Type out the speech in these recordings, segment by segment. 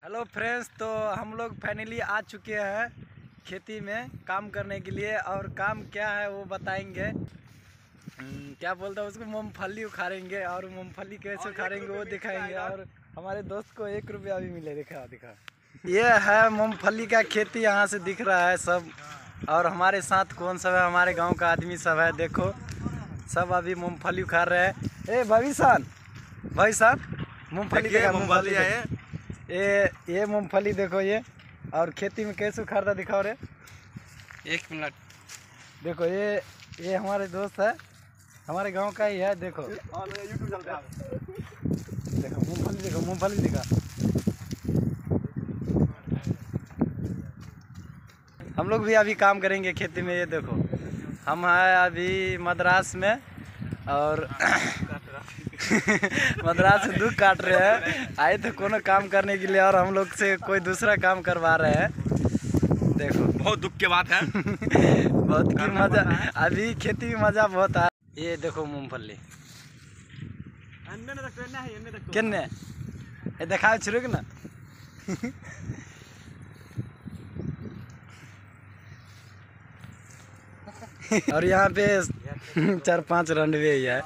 Hello friends, तो हम लोग फाइनली आ चुके हैं खेती में काम करने के लिए। और काम क्या है वो बताएंगे। क्या बोलते हैं उसको, मूंगफली उखाड़ेंगे और मूंगफली कैसे उखाड़ेंगे वो दिखाएंगे। और हमारे दोस्त को 1 रुपया भी मिले। दिखा ये है मूंगफली का खेती, यहाँ से दिख रहा है सब। और हमारे साथ कौन सब है, हमारे गाँव का आदमी सब है। देखो सब अभी मूँगफली उखाड़ रहे हैं। ए भविसान मूँगफली है ये मूंगफली देखो ये। और खेती में कैसे उखाड़ता दिखाओ रे। 1 मिनट। देखो ये हमारे दोस्त है, हमारे गांव का ही है। देखो देखो मूंगफली दिखा। हम लोग भी अभी काम करेंगे खेती में। ये देखो हम हैं अभी मद्रास में और मद्रास से दुख काट रहे हैं। आए थे कोनो काम करने के लिए और हम लोग से कोई दूसरा काम करवा रहे हैं। देखो बहुत दुख की बात है। बहुत की मजा अभी खेती में मजा बहुत है। ये देखो मूंगफली किन्ने ये दिखाओ छिड़क ना। और यहाँ पे 4-5 रनवे ही है।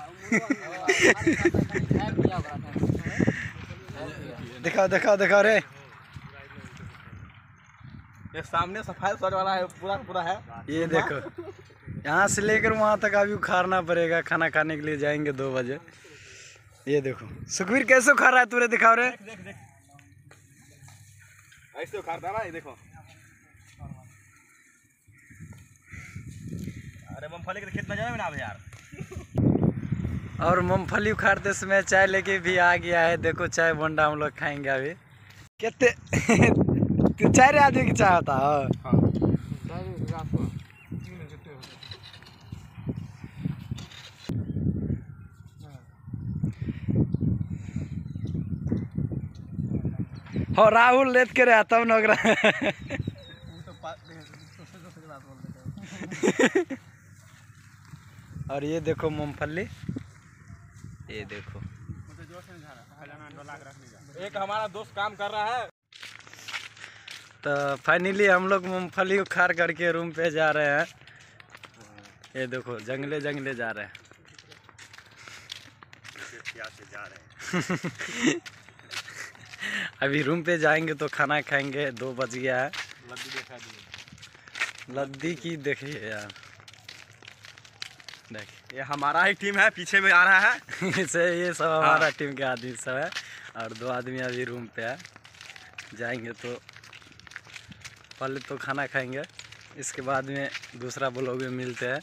दिखाओ रे। ये सामने सफाई सर वाला है, पूरा है। ये देखो यहाँ से लेकर वहाँ तक अभी उखाड़ना पड़ेगा। खाना खाने के लिए जाएंगे 2 बजे। ये देखो सुखबीर कैसे उखाड़ रहा है, तूरे दिखाओ रे। देख ऐसे उखाड़ता ना, ये देखो। अरे मूंगफली के खेत में जाए ना यार। और मूंगफली उखाड़ते समय चाय लेके भी आ गया है। देखो चाय बोंडा हम लोग खाएंगे अभी। कितने 4 आदमी की चाय होता है। हो राहुल लेत के रहा तब नगरा। और ये देखो मूंगफली, ये देखो एक हमारा दोस्त काम कर रहा है। तो फाइनली हम लोग मूंगफली उखाड़ करके रूम पे जा रहे हैं। ये देखो जंगले जा रहे हैं। अभी रूम पे जाएंगे तो खाना खाएंगे। 2 बज गया है। लद्दी की देखिए यार, देख ये हमारा ही टीम है, पीछे में आ रहा है। ये सब हमारा टीम के आदमी सब है। और 2 आदमी अभी रूम पे है। जाएंगे तो पहले तो खाना खाएंगे, इसके बाद में दूसरा ब्लॉग में मिलते हैं।